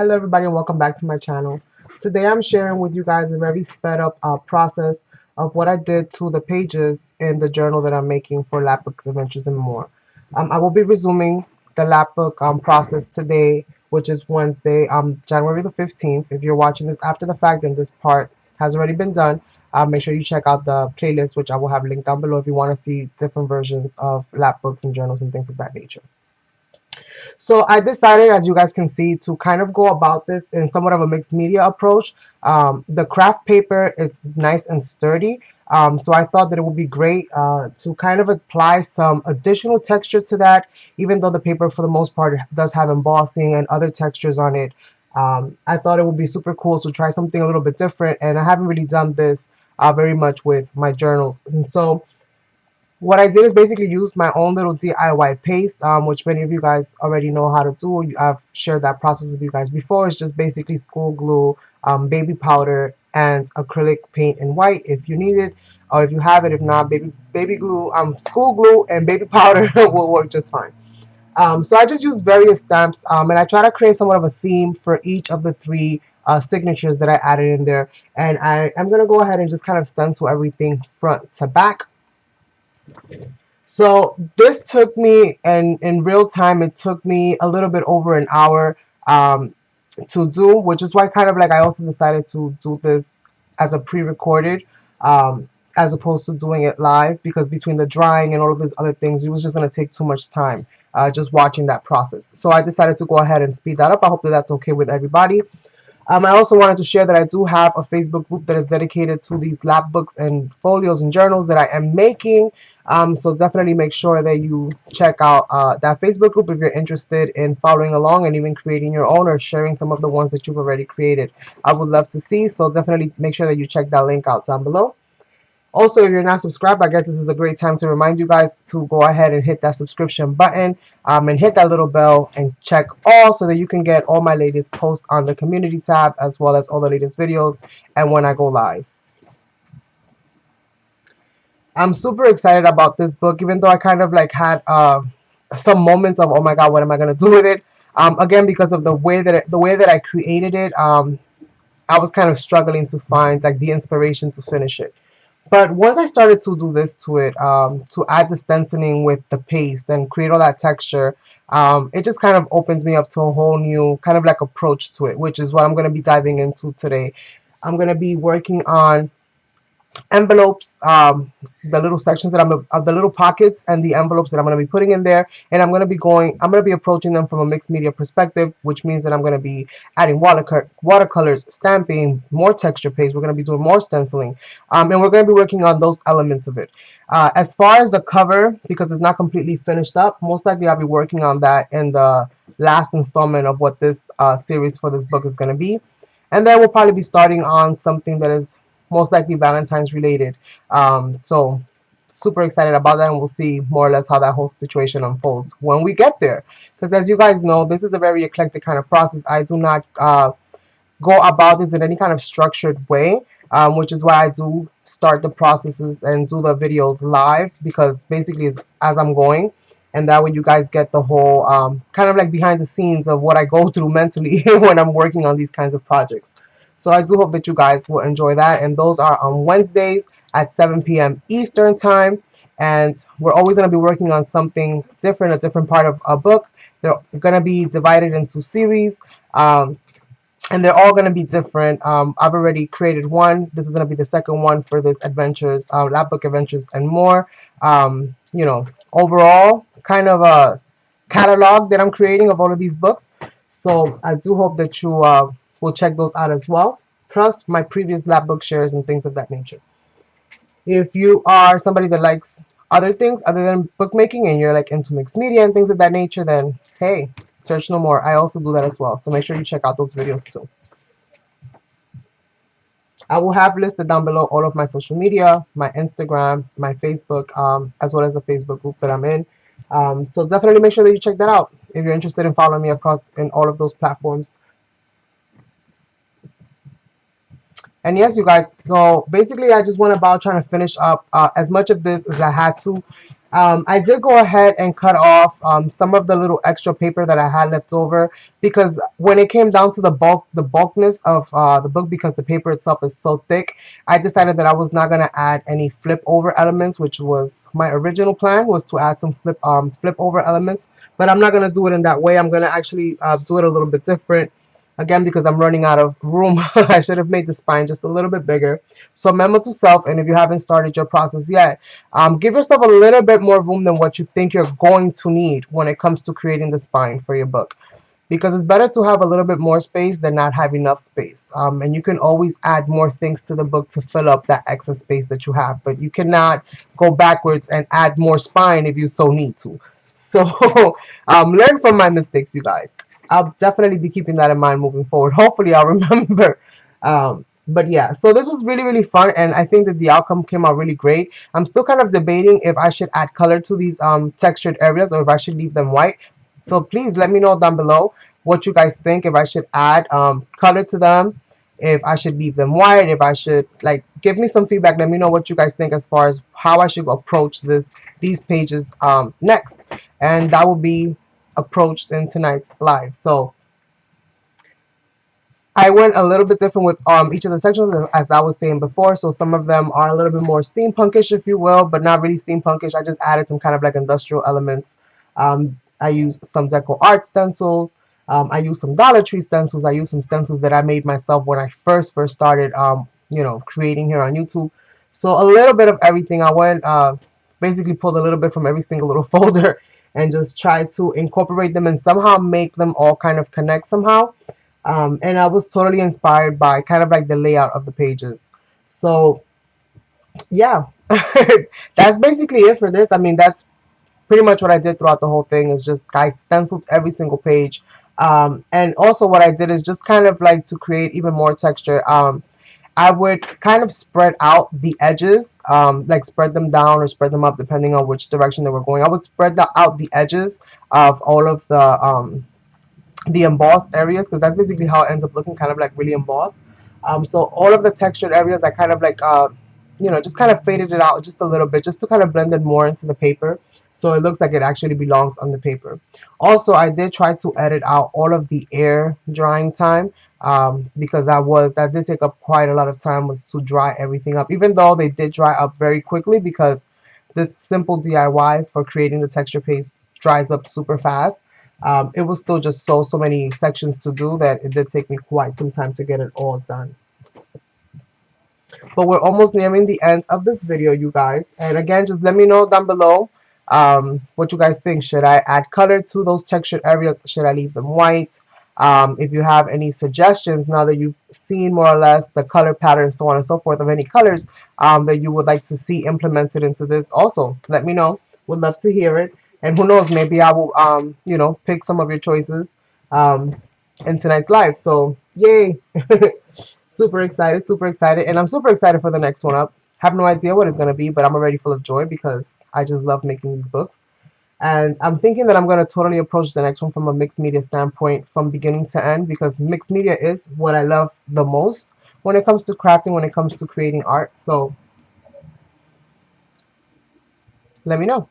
Hello everybody and welcome back to my channel. Today I'm sharing with you guys a very sped up process of what I did to the pages in the journal that I'm making for Lapbooks, Adventures, and More. I will be resuming the Lapbook process today, which is Wednesday, January the 15th. If you're watching this after the fact, then this part has already been done. Make sure you check out the playlist, which I will have linked down below if you want to see different versions of Lapbooks and journals and things of that nature. So I decided, as you guys can see, to kind of go about this in somewhat of a mixed media approach. The craft paper is nice and sturdy, so I thought that it would be great to kind of apply some additional texture to that, even though the paper for the most part does have embossing and other textures on it. I thought it would be super cool to try something a little bit different, and I haven't really done this very much with my journals. And so what I did is basically use my own little DIY paste, which many of you guys already know how to do. I've shared that process with you guys before. It's just basically school glue, baby powder, and acrylic paint in white if you need it, or if you have it. If not, baby glue, school glue, and baby powder will work just fine. So I just use various stamps, and I try to create somewhat of a theme for each of the three signatures that I added in there. And I am going to go ahead and just kind of stencil everything front to back. So this took me, and in real time, it took me a little bit over an hour to do, which is why kind of like I also decided to do this as a pre-recorded as opposed to doing it live, because between the drying and all of these other things, it was just going to take too much time just watching that process. So I decided to go ahead and speed that up. I hope that that's okay with everybody. I also wanted to share that I do have a Facebook group that is dedicated to these lap books and folios and journals that I am making. So definitely make sure that you check out that Facebook group if you're interested in following along and even creating your own or sharing some of the ones that you've already created. I would love to see, so definitely make sure that you check that link out down below. Also, if you're not subscribed, I guess this is a great time to remind you guys to go ahead and hit that subscription button and hit that little bell and check all so that you can get all my latest posts on the community tab, as well as all the latest videos and when I go live. I'm super excited about this book, even though I kind of like had some moments of, oh my god, what am I gonna do with it? Again, because of the way that I created it, I was kind of struggling to find like the inspiration to finish it. But once I started to do this to it, to add the stenciling with the paste and create all that texture, it just kind of opens me up to a whole new kind of like approach to it, which is what I'm going to be diving into today. I'm going to be working on envelopes, the little sections that the little pockets and the envelopes that I'm going to be putting in there, and I'm going to be approaching them from a mixed media perspective, which means that I'm going to be adding watercolors, stamping, more texture paste. We're going to be doing more stenciling, and we're going to be working on those elements of it. As far as the cover, because it's not completely finished up, most likely I'll be working on that in the last installment of what this series for this book is going to be. And then we'll probably be starting on something that is most likely Valentine's related. So super excited about that, and we'll see more or less how that whole situation unfolds when we get there. Because as you guys know, this is a very eclectic kind of process. I do not go about this in any kind of structured way, which is why I do start the processes and do the videos live, because basically it's as I'm going. And that way you guys get the whole kind of like behind the scenes of what I go through mentally when I'm working on these kinds of projects. So I do hope that you guys will enjoy that. And those are on Wednesdays at 7 p.m. Eastern time. And we're always going to be working on something different, a different part of a book. They're going to be divided into series. And they're all going to be different. I've already created one. This is going to be the second one for this adventures, Lapbook Adventures and More. You know, overall, kind of a catalog that I'm creating of all of these books. So I do hope that you will check those out as well. Plus my previous Lapbook shares and things of that nature. If you are somebody that likes other things other than bookmaking and you're like into mixed media and things of that nature, then hey, search no more. I also do that as well. So make sure you check out those videos too. I will have listed down below all of my social media, my Instagram, my Facebook, as well as the Facebook group that I'm in. So definitely make sure that you check that out if you're interested in following me across in all of those platforms. And yes, you guys, so basically I just went about trying to finish up as much of this as I had to. I did go ahead and cut off some of the little extra paper that I had left over, because when it came down to the bulkness of the book, because the paper itself is so thick, I decided that I was not gonna add any flip over elements, which was my original plan, was to add some flip over elements. But I'm not gonna do it in that way. I'm gonna actually do it a little bit different. Again, because I'm running out of room, I should have made the spine just a little bit bigger. So memo to self, and if you haven't started your process yet, give yourself a little bit more room than what you think you're going to need when it comes to creating the spine for your book. Because it's better to have a little bit more space than not have enough space. And you can always add more things to the book to fill up that excess space that you have. But you cannot go backwards and add more spine if you so need to. So learn from my mistakes, you guys. I'll definitely be keeping that in mind moving forward. Hopefully, I'll remember. But yeah, so this was really, really fun, and I think that the outcome came out really great. I'm still kind of debating if I should add color to these textured areas or if I should leave them white. So please let me know down below what you guys think, if I should add color to them, if I should leave them white, if I should, like, give me some feedback. Let me know what you guys think as far as how I should approach these pages next. And that will be approached in tonight's live. So I went a little bit different with each of the sections, as I was saying before. So some of them are a little bit more steampunkish, if you will, but not really steampunkish. I just added some kind of like industrial elements. I used some deco art stencils. I used some Dollar Tree stencils. I used some stencils that I made myself when I first started, creating here on YouTube. So a little bit of everything. I went, basically pulled a little bit from every single little folder and just tried to incorporate them and somehow make them all kind of connect somehow. And I was totally inspired by kind of like the layout of the pages. So yeah, that's basically it for this. I mean, that's pretty much what I did throughout the whole thing, is just I stenciled every single page. And also what I did is just kind of like to create even more texture. I would kind of spread out the edges, like spread them down or spread them up depending on which direction they were going. I would spread out the edges of all of the embossed areas, because that's basically how it ends up looking, kind of like really embossed. So all of the textured areas, I kind of like just kind of faded it out just a little bit, just to kind of blend it more into the paper, so it looks like it actually belongs on the paper. Also, I did try to edit out all of the air drying time, because that did take up quite a lot of time, was to dry everything up, even though they did dry up very quickly, because this simple DIY for creating the texture paste dries up super fast. It was still just so many sections to do that it did take me quite some time to get it all done. But we're almost nearing the end of this video, you guys. And again, just let me know down below what you guys think. Should I add color to those textured areas? Should I leave them white? If you have any suggestions, now that you've seen more or less the color pattern, so on and so forth, of any colors that you would like to see implemented into this, also let me know. Would love to hear it. And who knows, maybe I will, pick some of your choices in tonight's live. So, yay! Super excited, super excited. And I'm super excited for the next one up. Have no idea what it's going to be, but I'm already full of joy because I just love making these books. And I'm thinking that I'm going to totally approach the next one from a mixed media standpoint from beginning to end, because mixed media is what I love the most when it comes to crafting, when it comes to creating art. So, let me know.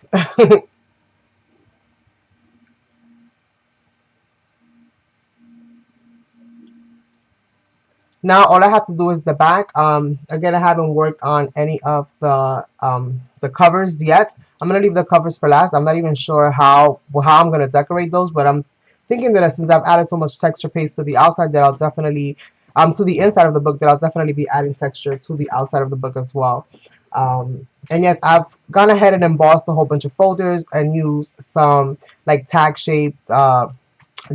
Now all I have to do is the back. Again, I haven't worked on any of the covers yet. I'm gonna leave the covers for last. I'm not even sure how I'm gonna decorate those, but I'm thinking that since I've added so much texture paste to the outside, that I'll definitely to the inside of the book, that I'll definitely be adding texture to the outside of the book as well. And yes, I've gone ahead and embossed a whole bunch of folders and used some like tag shaped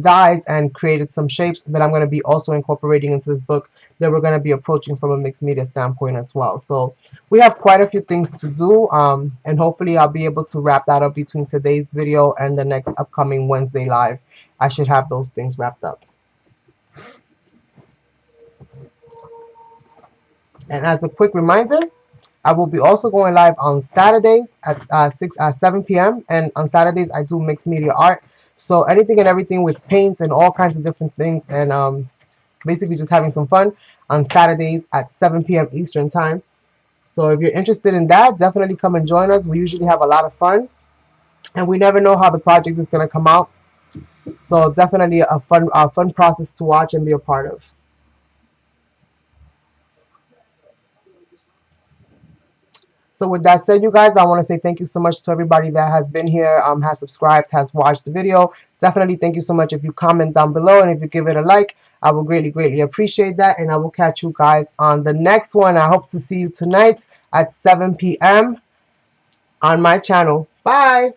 dies and created some shapes that I'm going to be also incorporating into this book, that we're going to be approaching from a mixed media standpoint as well. So we have quite a few things to do, and hopefully I'll be able to wrap that up between today's video and the next upcoming Wednesday live. I should have those things wrapped up. And as a quick reminder, I will be also going live on Saturdays at 7 p.m. And on Saturdays, I do mixed media art. So anything and everything with paints and all kinds of different things, and basically just having some fun on Saturdays at 7 p.m. Eastern Time. So if you're interested in that, definitely come and join us. We usually have a lot of fun. and we never know how the project is going to come out. So definitely a fun process to watch and be a part of. So with that said, you guys, I want to say thank you so much to everybody that has been here, has subscribed, has watched the video. Definitely thank you so much if you comment down below, and if you give it a like, I will greatly appreciate that. And I will catch you guys on the next one. I hope to see you tonight at 7 p.m. on my channel. Bye!